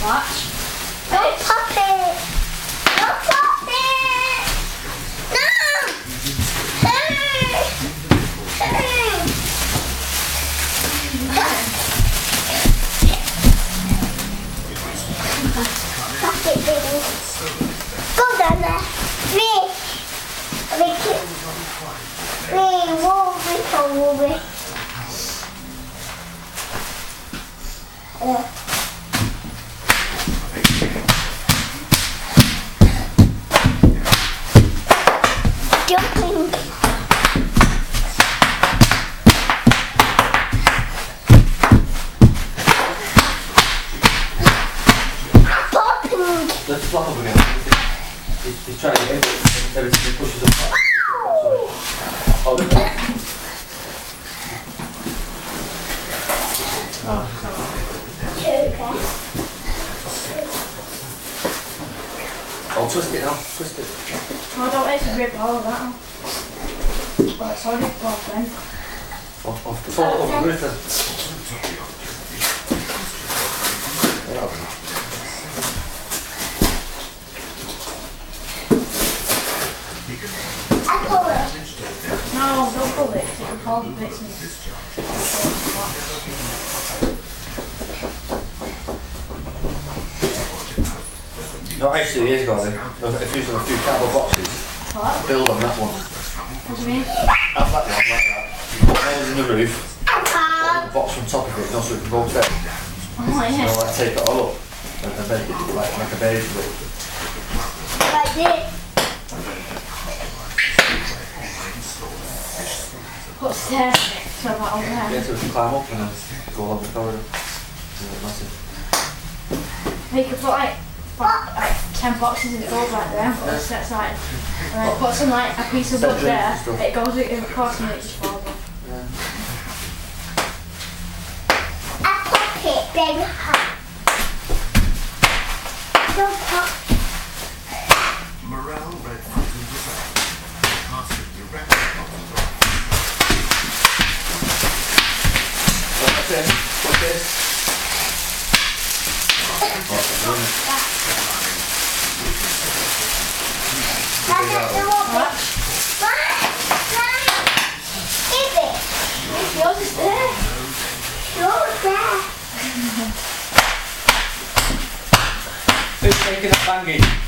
Watch. Don't pop it. Don't pop it. No. Hey. Pop it, baby. Go down there. Three. Wolverine. Jumping. Popping. Let's flop up again. He's trying to get it, but everything pushes up. Sorry. Hold it back. Oh, twist it now. Twist it. Oh, I don't want it to rip all of that off. Well, it's already off then. Off the fall over, rip it. No, don't pull it. It'll fall the bits and No, actually, years ago, if you used a few cardboard boxes, what? build on that one. What do you mean? Have that one, like that. Put nails in the roof, put the box on top of it, you know, so it can go upstairs. Oh, yeah. So, like, take it all up and make it like a baby with. Like this. Put stairs so that over Yeah, there. so we can climb up and then go along the corridor. Yeah, massive. You could put like 10 boxes in gold right there and put the steps right. And then put some like a piece of wood there, it goes in across and it just falls off. Yeah. I pop it, then don't pop. Morale red button disabled. Casting direct button. What's this? What's this? That's the one. What? Give it. Yours is there. Yours there. Who's taking that banging?